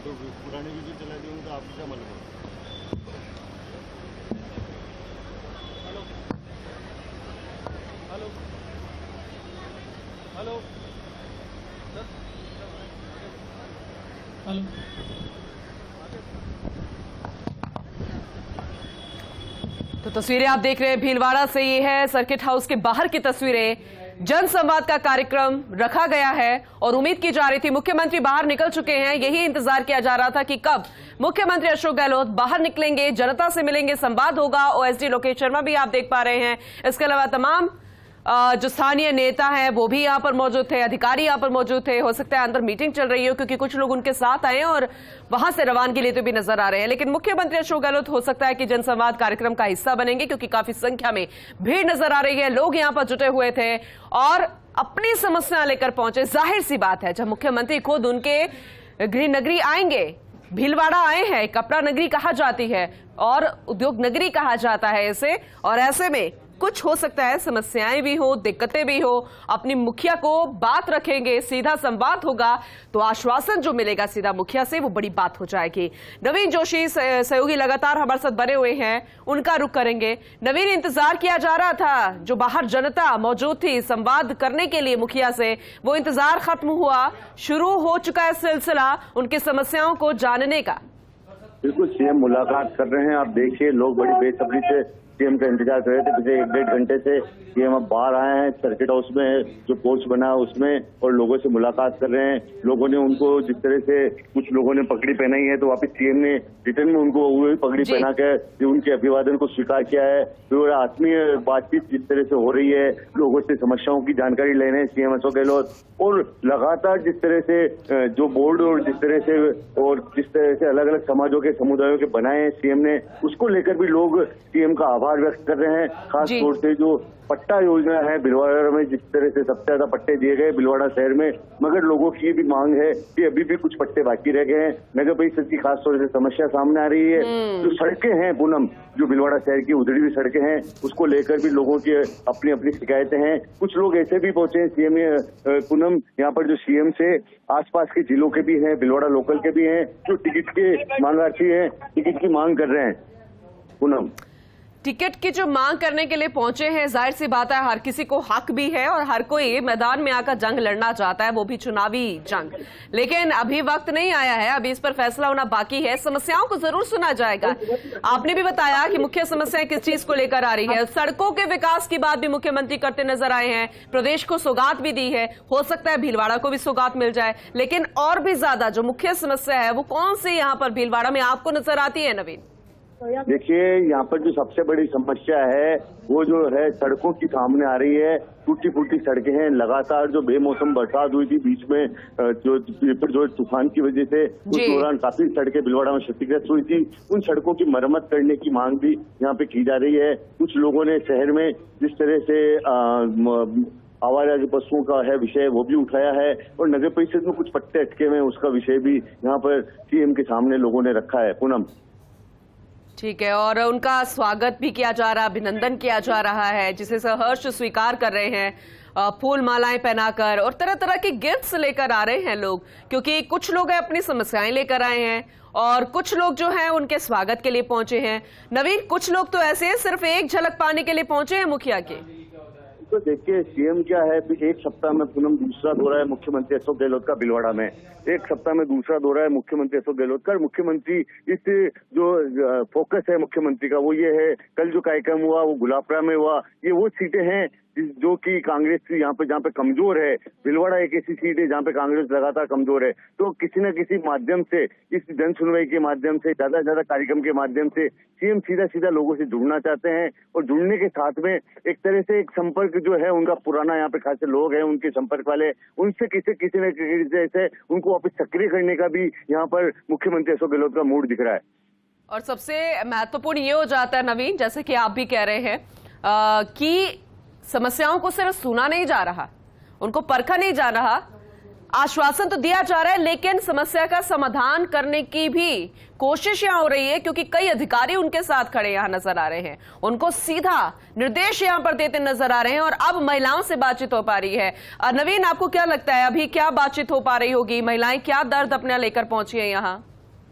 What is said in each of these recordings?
तो पुराने वीडियो चला दिए तो आपको क्या मालूम है? Hello hello hello hello. तो तस्वीरें आप देख रहे हैं भीलवाड़ा से, ये है सर्किट हाउस के बाहर की तस्वीरें। जनसंवाद का कार्यक्रम रखा गया है और उम्मीद की जा रही थी, मुख्यमंत्री बाहर निकल चुके हैं, यही इंतजार किया जा रहा था कि कब मुख्यमंत्री अशोक गहलोत बाहर निकलेंगे, जनता से मिलेंगे, संवाद होगा। ओएसडी लोकेश शर्मा भी आप देख पा रहे हैं। इसके अलावा तमाम जो स्थानीय नेता हैं वो भी यहां पर मौजूद थे, अधिकारी यहां पर मौजूद थे। हो सकता है अंदर मीटिंग चल रही हो क्योंकि कुछ लोग उनके साथ आए और वहां से रवानगी लेते भी नजर आ रहे हैं। लेकिन मुख्यमंत्री अशोक गहलोत हो सकता है कि जनसंवाद कार्यक्रम का हिस्सा बनेंगे क्योंकि काफी संख्या में भीड़ नजर आ रही है। लोग यहां पर जुटे हुए थे और अपनी समस्या लेकर पहुंचे। जाहिर सी बात है, जब मुख्यमंत्री खुद उनके गृह नगरी आएंगे, भीलवाड़ा आए हैं, कपड़ा नगरी कहा जाती है और उद्योग नगरी कहा जाता है इसे, और ऐसे में कुछ हो सकता है समस्याएं भी हो, दिक्कतें भी हो। अपनी मुखिया को बात रखेंगे, सीधा संवाद होगा तो आश्वासन जो मिलेगा सीधा मुखिया से वो बड़ी बात हो जाएगी। नवीन जोशी सहयोगी लगातार हमारे साथ बने हुए हैं, उनका रुख करेंगे। नवीन, इंतजार किया जा रहा था, जो बाहर जनता मौजूद थी संवाद करने के लिए मुखिया से, वो इंतजार खत्म हुआ, शुरू हो चुका है सिलसिला उनकी समस्याओं को जानने का। बिल्कुल, सीएम मुलाकात कर रहे हैं। आप देखिए, लोग बड़ी बेसब्री से सीएम का इंतजार कर रहे थे। पिछले 1-1.5 घंटे से सीएम अब बाहर आए हैं, सर्किट हाउस में जो पोर्च बना है उसमें, और लोगों से मुलाकात कर रहे हैं। लोगों ने उनको जिस तरह से, कुछ लोगों ने पगड़ी पहनाई है तो वापस सीएम ने रिटर्न में उनको वही पगड़ी पहना कर उनके अभिवादन को स्वीकार किया है। तो आत्मीय बातचीत जिस तरह से हो रही है, लोगों से समस्याओं की जानकारी ले रहे हैं सीएम अशोक गहलोत, और लगातार जिस तरह से जो बोर्ड और जिस तरह से अलग अलग समाजों के समुदायों के बनाए हैं सीएम ने, उसको लेकर भी लोग सीएम का आभार व्यक्त कर रहे हैं। खास तौर से जो पट्टा योजना है भीलवाड़ा में, जिस तरह से सबसे ज्यादा पट्टे दिए गए भीलवाड़ा शहर में, मगर लोगों की ये भी मांग है कि अभी भी कुछ पट्टे बाकी रह गए हैं। नगर परिषद की खास तौर से समस्या सामने आ रही है। जो सड़कें हैं पूनम, जो भीलवाड़ा शहर की उधड़ी हुई सड़कें हैं, उसको लेकर भी लोगों की अपनी अपनी शिकायतें हैं। कुछ लोग ऐसे भी पहुंचे हैं सीएम पूनम, यहाँ पर जो सीएम से आसपास के जिलों के भी हैं, भीलवाड़ा लोकल के भी हैं, जो टिकट के मांगार्थी हैं, टिकट की मांग कर रहे हैं पूनम। टिकट की जो मांग करने के लिए पहुंचे हैं, जाहिर सी बात है हर किसी को हक भी है और हर कोई मैदान में आकर जंग लड़ना चाहता है, वो भी चुनावी जंग। लेकिन अभी वक्त नहीं आया है, अभी इस पर फैसला होना बाकी है। समस्याओं को जरूर सुना जाएगा। आपने भी बताया कि मुख्य समस्याएं किस चीज को लेकर आ रही है। सड़कों के विकास की बात भी मुख्यमंत्री करते नजर आए हैं, प्रदेश को सौगात भी दी है, हो सकता है भीलवाड़ा को भी सौगात मिल जाए। लेकिन और भी ज्यादा जो मुख्य समस्या है वो कौन सी यहाँ पर भीलवाड़ा में आपको नजर आती है नवीन? देखिए, यहाँ पर जो सबसे बड़ी समस्या है वो जो है सड़कों की सामने आ रही है। टूटी फूटी सड़कें हैं। लगातार जो बेमौसम बरसात हुई थी बीच में, जो तूफान की वजह से, उस दौरान काफी सड़कें भीलवाड़ा में क्षतिग्रस्त हुई थी। उन सड़कों की मरम्मत करने की मांग भी यहाँ पे की जा रही है। कुछ लोगों ने शहर में जिस तरह से आवारा पशुओं का है विषय, वो भी उठाया है, और नगर परिषद में कुछ पट्टे अटके हुए हैं, उसका विषय भी यहाँ पर सीएम के सामने लोगों ने रखा है पूनम। ठीक है, और उनका स्वागत भी किया जा रहा, अभिनंदन किया जा रहा है, जिसे सहर्ष स्वीकार कर रहे हैं, फूल मालाएं पहनाकर, और तरह तरह के गिफ्ट्स लेकर आ रहे हैं लोग, क्योंकि कुछ लोग अपनी समस्याएं लेकर आए हैं और कुछ लोग जो हैं उनके स्वागत के लिए पहुंचे हैं। नवीन, कुछ लोग तो ऐसे हैं सिर्फ एक झलक पाने के लिए पहुंचे हैं मुखिया के। तो देखिए, सीएम क्या है, एक सप्ताह में पूनम दूसरा दौरा है मुख्यमंत्री अशोक गहलोत का भीलवाड़ा में। एक सप्ताह में दूसरा दौरा है मुख्यमंत्री अशोक गहलोत का। मुख्यमंत्री इस जो फोकस है मुख्यमंत्री का वो ये है, कल जो कार्यक्रम हुआ वो गुलाबपुरा में हुआ। ये वो सीटें हैं जो कि कांग्रेस यहाँ पे जहाँ पे कमजोर है। भीलवाड़ा एक ऐसी सीट है जहाँ पे कांग्रेस लगातार कमजोर है। तो किसी न किसी माध्यम से, इस जन सुनवाई के माध्यम से, ज्यादा से ज्यादा कार्यक्रम के माध्यम से सीएम सीधा सीधा लोगों से जुड़ना चाहते हैं, और जुड़ने के साथ में एक तरह से एक संपर्क जो है उनका पुराना, यहाँ पे खासे लोग हैं उनके संपर्क वाले, उनसे किसी न किसी से उनको वापस सक्रिय करने का भी यहाँ पर मुख्यमंत्री अशोक गहलोत का मूड दिख रहा है। और सबसे महत्वपूर्ण ये हो जाता है नवीन, जैसे कि आप भी कह रहे हैं कि समस्याओं को सिर्फ सुना नहीं जा रहा, उनको परखा नहीं जा रहा, आश्वासन तो दिया जा रहा है, लेकिन समस्या का समाधान करने की भी कोशिश यहां हो रही है, क्योंकि कई अधिकारी उनके साथ खड़े यहां नजर आ रहे हैं, उनको सीधा निर्देश यहां पर देते नजर आ रहे हैं और अब महिलाओं से बातचीत हो पा रही है। नवीन, आपको क्या लगता है अभी क्या बातचीत हो पा रही होगी? महिलाएं क्या दर्द अपना लेकर पहुंची है यहाँ?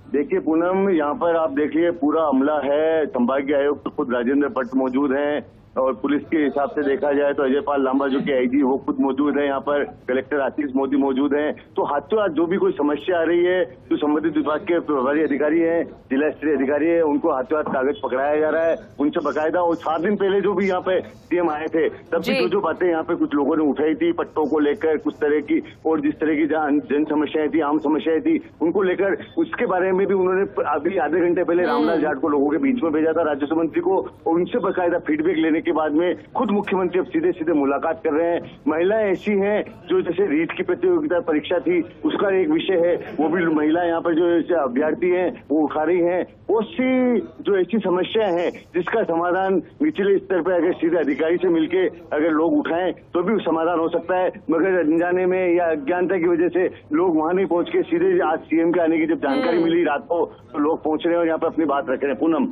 देखिए पूनम, यहाँ पर आप देखिए पूरा अमला है, संभागीय आयुक्त खुद राजेंद्र भट्ट मौजूद हैं और पुलिस के हिसाब से देखा जाए तो अजय पाल लांबा जो कि आईजी वो खुद मौजूद है, यहाँ पर कलेक्टर आशीष मोदी मौजूद हैं। तो हाथों हाथ जो भी कोई समस्या आ रही है, जो संबंधित विभाग के प्रभारी अधिकारी हैं, जिला स्तरीय अधिकारी है, उनको हाथों हाथ कागज पकड़ाया जा रहा है उनसे बकायदा। और 7 दिन पहले जो भी यहाँ पे सीएम आए थे तब भी जो बातें यहाँ पे कुछ लोगों ने उठाई थी पट्टों को लेकर, कुछ तरह की और जिस तरह की जन समस्याएं थी, आम समस्याएं थी, उनको लेकर उसके बारे में भी उन्होंने अभी आधे घंटे पहले रामलाल जाट को लोगों के बीच में भेजा था, राजस्व मंत्री को, और उनसे बकायदा फीडबैक लेने के बाद में खुद मुख्यमंत्री अब सीधे सीधे मुलाकात कर रहे हैं। महिलाएं ऐसी हैं जो जैसे रीट की प्रतियोगिता परीक्षा थी उसका एक विषय है, वो भी महिलाएं यहाँ पर जो अभ्यर्थी हैं वो उठा रही हैं। उसकी जो ऐसी समस्याएं हैं जिसका समाधान निचले स्तर पर अगर सीधे अधिकारी से मिलके अगर लोग उठाएं तो भी समाधान हो सकता है, मगर अनजाने में या अज्ञानता की वजह से लोग वहां नहीं पहुंच के सीधे आज सीएम के आने की जब जानकारी मिली रात को तो लोग पहुंच रहे हैं और यहाँ पर अपनी बात रख रहे हैं। पूनम,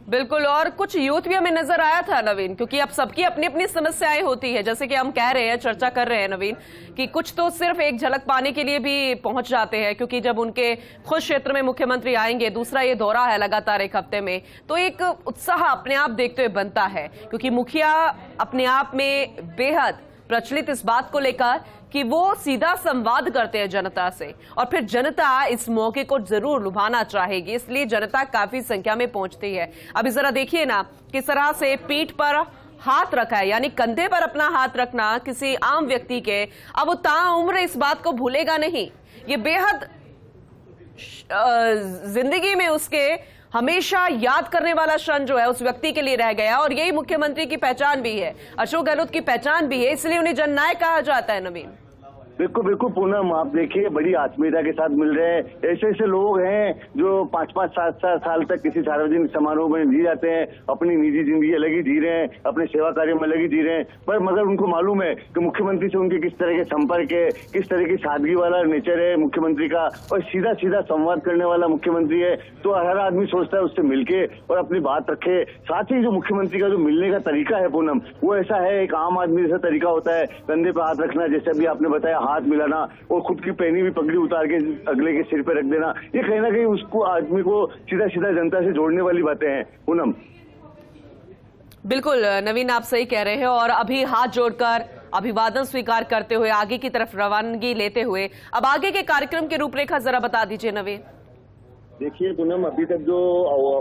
बिल्कुल, और कुछ यूथ भी हमें नजर आया था नवीन, क्योंकि अब सबकी अपनी अपनी समस्याएं होती है, जैसे कि हम कह रहे हैं, चर्चा कर रहे हैं नवीन, कि कुछ तो सिर्फ एक झलक पाने के लिए भी पहुंच जाते हैं, क्योंकि जब उनके खुद क्षेत्र में मुख्यमंत्री आएंगे, दूसरा ये दौरा है लगातार एक हफ्ते में, तो एक उत्साह अपने आप देखते हुए बनता है, क्योंकि मुखिया अपने आप में बेहद प्रचलित इस बात को लेकर कि वो सीधा संवाद करते हैं जनता से, और फिर जनता इस मौके को जरूर लुभाना चाहेगी, इसलिए जनता काफी संख्या में पहुंचती है। अभी जरा देखिए ना किस तरह से पीठ पर हाथ रखा है, यानी कंधे पर अपना हाथ रखना किसी आम व्यक्ति के, अब वो ताउम्र इस बात को भूलेगा नहीं। ये बेहद जिंदगी में उसके हमेशा याद करने वाला क्षण जो है उस व्यक्ति के लिए रह गया, और यही मुख्यमंत्री की पहचान भी है, अशोक गहलोत की पहचान भी है, इसलिए उन्हें जननायक कहा जाता है। नवीन, बिल्कुल बिल्कुल पूनम, आप देखिए बड़ी आत्मीयता के साथ मिल रहे हैं। ऐसे ऐसे लोग हैं जो 5-5, 7-7 साल तक किसी सार्वजनिक समारोह में जी जाते हैं, अपनी निजी जिंदगी अलग ही जी रहे हैं, अपने सेवा कार्य में अलग ही जी रहे हैं, पर मगर उनको मालूम है कि मुख्यमंत्री से उनके किस तरह के संपर्क है, किस तरह की सादगी वाला नेचर है मुख्यमंत्री का, और सीधा सीधा संवाद करने वाला मुख्यमंत्री है। तो हर आदमी सोचता है उससे मिलके और अपनी बात रखे। साथ ही जो मुख्यमंत्री का जो मिलने का तरीका है पूनम, वो ऐसा है, एक आम आदमी जैसा तरीका होता है, कंधे पर हाथ रखना, जैसे अभी आपने बताया, हाथ मिलाना और खुद की पहनी हुई पगड़ी उतार के अगले के सिर पे रख देना, ये कहीं ना कहीं उसको आदमी को सीधा सीधा जनता से जोड़ने वाली बातें हैं। पूनम, बिल्कुल नवीन, आप सही कह रहे हैं, और अभी हाथ जोड़कर अभिवादन स्वीकार करते हुए आगे की तरफ रवानगी लेते हुए अब आगे के कार्यक्रम की रूपरेखा जरा बता दीजिए नवीन। देखिए पूनम, अभी तक जो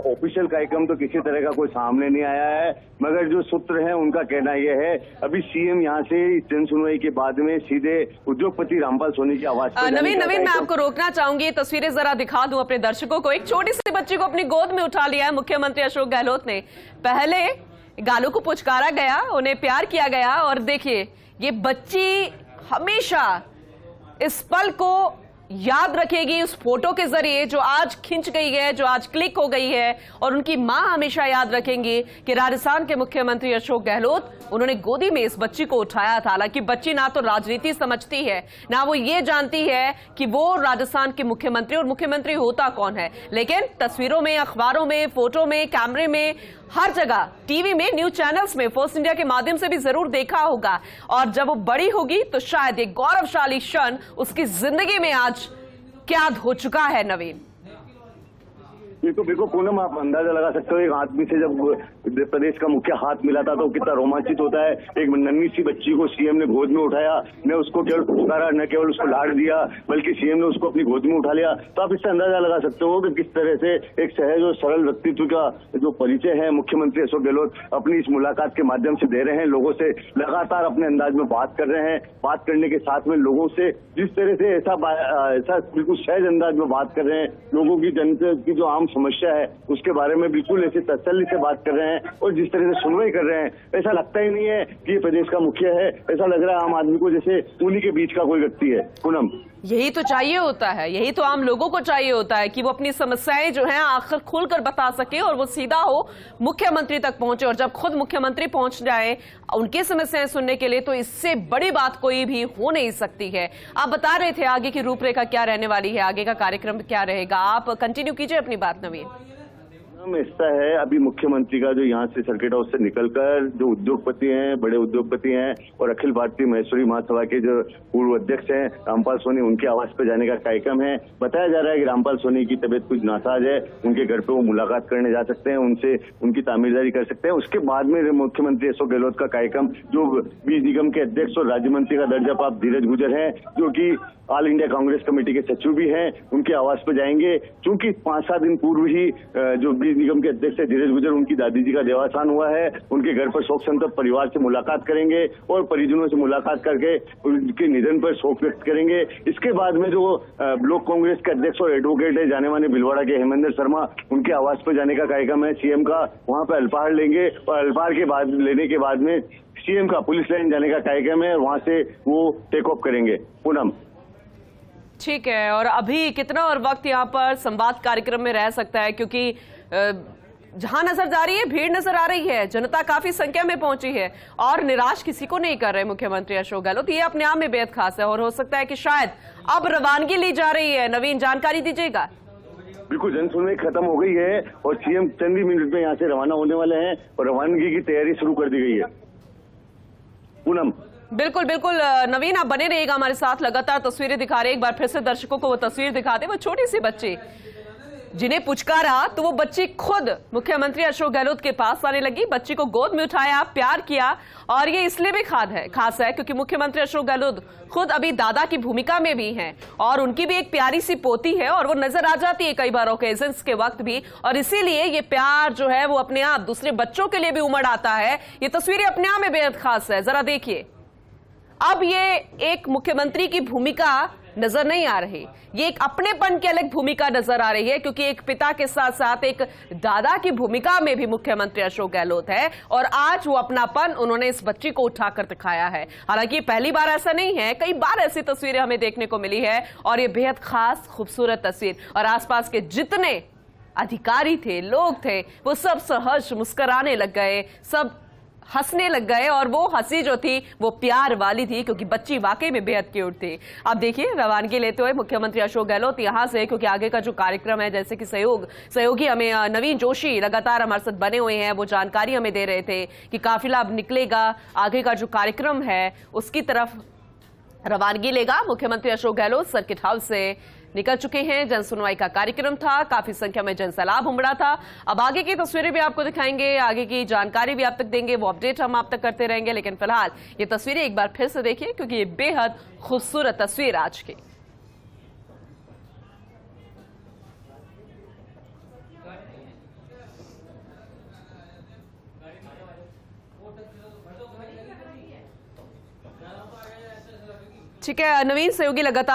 ऑफिशियल कार्यक्रम तो किसी तरह का कोई सामने नहीं आया है, मगर जो सूत्र हैं उनका कहना यह है अभी सीएम यहाँ से जन सुनवाई के बाद में सीधे उद्योगपति रामपाल सोनी की आवाज पर नवीन मैं आपको रोकना चाहूंगी, तस्वीरें जरा दिखा दूं अपने दर्शकों को। एक छोटी सी बच्ची को अपनी गोद में उठा लिया है मुख्यमंत्री अशोक गहलोत ने। पहले गालों को पुचकारा गया, उन्हें प्यार किया गया, और देखिए ये बच्ची हमेशा इस पल को याद रखेगी उस फोटो के जरिए जो आज खिंच गई है, जो आज क्लिक हो गई है, और उनकी मां हमेशा याद रखेंगी कि राजस्थान के मुख्यमंत्री अशोक गहलोत, उन्होंने गोदी में इस बच्ची को उठाया था। हालांकि बच्ची ना तो राजनीति समझती है, ना वो ये जानती है कि वो राजस्थान के मुख्यमंत्री और मुख्यमंत्री होता कौन है, लेकिन तस्वीरों में, अखबारों में, फोटो में, कैमरे में, हर जगह, टीवी में, न्यूज चैनल्स में, फर्स्ट इंडिया के माध्यम से भी जरूर देखा होगा। और जब वो बड़ी होगी तो शायद एक गौरवशाली क्षण उसकी जिंदगी में आज कैद हो चुका है। नवीन, बिल्कुल पूनम, आप अंदाजा लगा सकते हो, एक आदमी से जब प्रदेश का मुखिया हाथ मिला था तो कितना रोमांचित होता है। एक नन्ही सी बच्ची को सीएम ने गोद में उठाया, न उसको केवल पुकारा, न केवल उसको लाड़ दिया, बल्कि सीएम ने उसको अपनी गोद में उठा लिया। तो आप इससे अंदाजा लगा सकते हो कि किस तरह से एक सहज और सरल व्यक्तित्व का जो परिचय है मुख्यमंत्री अशोक गहलोत अपनी इस मुलाकात के माध्यम से दे रहे हैं। लोगों से लगातार अपने अंदाज में बात कर रहे हैं, बात करने के साथ में लोगों से जिस तरह से ऐसा बिल्कुल सहज अंदाज में बात कर रहे हैं, लोगों की जनता की जो आम समस्या है उसके बारे में बिल्कुल ऐसे तसल्ली से बात कर रहे हैं। हैं और जिस तरह से सुनवाई कर रहे हैं, ऐसा लगता ही नहीं है कि ये प्रदेश का मुखिया है। ऐसा लग रहा है आम आदमी को जैसे उन्हीं के बीच का कोई व्यक्ति है। पूनम, यही तो चाहिए होता है, यही तो आम लोगों को चाहिए होता है कि वो अपनी समस्याएं जो हैं आखिर खुलकर बता सके और वो सीधा हो मुख्यमंत्री तक पहुंचे। और जब खुद मुख्यमंत्री पहुंच जाए उनकी समस्याएं सुनने के लिए, तो इससे बड़ी बात कोई भी हो नहीं सकती है। आप बता रहे थे आगे की रूपरेखा क्या रहने वाली है, आगे का कार्यक्रम क्या रहेगा, आप कंटिन्यू कीजिए अपनी बात नवीन। ऐसा है, अभी मुख्यमंत्री का जो यहाँ से सर्किट हाउस से निकलकर जो उद्योगपति हैं, बड़े उद्योगपति हैं और अखिल भारतीय महेश्वरी महासभा के जो पूर्व अध्यक्ष हैं रामपाल सोनी, उनके आवास पर जाने का कार्यक्रम है। बताया जा रहा है कि रामपाल सोनी की तबीयत कुछ नासाज है, उनके घर पे वो मुलाकात करने जा सकते हैं, उनसे उनकी तामीरदारी कर सकते हैं। उसके बाद में मुख्यमंत्री अशोक गहलोत का कार्यक्रम, जो बीज निगम के अध्यक्ष और राज्य मंत्री का दर्जा प्राप्त धीरज गुजर है, जो कि ऑल इंडिया कांग्रेस कमेटी के सचिव भी हैं, उनके आवास पर जाएंगे। चूंकि 5-7 दिन पूर्व ही जो बीज निगम के अध्यक्ष है धीरज गुजर, उनकी दादी जी का देहावसान हुआ है, उनके घर पर शोक संतप्त परिवार से मुलाकात करेंगे और परिजनों से मुलाकात करके उनके निधन पर शोक व्यक्त करेंगे। इसके बाद में जो ब्लॉक कांग्रेस के अध्यक्ष और एडवोकेट है जाने माने भिलवाड़ा के हेमेंद्र शर्मा, उनके आवास पर जाने का कार्यक्रम है सीएम का। वहां पर अल्पाहार लेंगे और अल्पाहार के बाद लेने के बाद में सीएम का पुलिस लाइन जाने का कार्यक्रम है, वहां से वो टेक ऑफ करेंगे। पूनम, ठीक है, और अभी कितना और वक्त यहाँ पर संवाद कार्यक्रम में रह सकता है, क्योंकि जहां नजर जा रही है भीड़ नजर आ रही है, जनता काफी संख्या में पहुंची है और निराश किसी को नहीं कर रहे मुख्यमंत्री अशोक गहलोत। ये अपने आप में बेहद खास है और हो सकता है कि शायद अब रवानगी ली जा रही है। नवीन, जानकारी दीजिएगा। बिल्कुल, जनसुनवाई खत्म हो गई है और सीएम चंद ही मिनट में यहाँ से रवाना होने वाले हैं और रवानगी की तैयारी शुरू कर दी गई है। पूनम, बिल्कुल बिल्कुल नवीन, आप बने रहिएगा हमारे साथ, लगातार तस्वीरें दिखा रहे। एक बार फिर से दर्शकों को वो तस्वीर दिखाते, वो छोटी सी बच्ची जिन्हें पुचकारा तो वो बच्ची खुद मुख्यमंत्री अशोक गहलोत के पास आने लगी, बच्ची को गोद में उठाया, प्यार किया। और ये इसलिए भी खास है क्योंकि मुख्यमंत्री अशोक गहलोत खुद अभी दादा की भूमिका में भी हैं और उनकी भी एक प्यारी सी पोती है और वो नजर आ जाती है कई बार ओकेजन्स के वक्त भी, और इसीलिए ये प्यार जो है वो अपने आप दूसरे बच्चों के लिए भी उमड़ आता है। ये तस्वीरें अपने आप में बेहद खास है, जरा देखिए। अब ये एक मुख्यमंत्री की भूमिका नजर नहीं आ रही, ये एक अपनेपन की अलग भूमिका नजर आ रही है, क्योंकि एक पिता के साथ साथ एक दादा की भूमिका में भी मुख्यमंत्री अशोक गहलोत है और आज वो अपनापन उन्होंने इस बच्ची को उठाकर दिखाया है। हालांकि पहली बार ऐसा नहीं है, कई बार ऐसी तस्वीरें हमें देखने को मिली है और ये बेहद खास खूबसूरत तस्वीर। और आसपास के जितने अधिकारी थे, लोग थे, वो सब सहर्ष मुस्कुराने लग गए, सब हंसने लग गए और वो हंसी जो थी वो प्यार वाली थी, क्योंकि बच्ची वाकई में बेहद क्यूट थी। अब देखिए रवानगी लेते हुए मुख्यमंत्री अशोक गहलोत यहां से, क्योंकि आगे का जो कार्यक्रम है, जैसे कि सहयोगी हमें नवीन जोशी लगातार हमारे साथ बने हुए हैं, वो जानकारी हमें दे रहे थे कि काफिला अब निकलेगा, आगे का जो कार्यक्रम है उसकी तरफ रवानगी लेगा। मुख्यमंत्री अशोक गहलोत सर्किट हाउस से निकल चुके हैं, जन सुनवाई का कार्यक्रम था, काफी संख्या में जनसैलाब उमड़ा था। अब आगे की तस्वीरें भी आपको दिखाएंगे, आगे की जानकारी भी आप तक देंगे, वो अपडेट हम आप तक करते रहेंगे। लेकिन फिलहाल ये तस्वीरें एक बार फिर से देखिए, क्योंकि ये बेहद खूबसूरत तस्वीर आज की। ठीक है नवीन, सहयोगी लगातार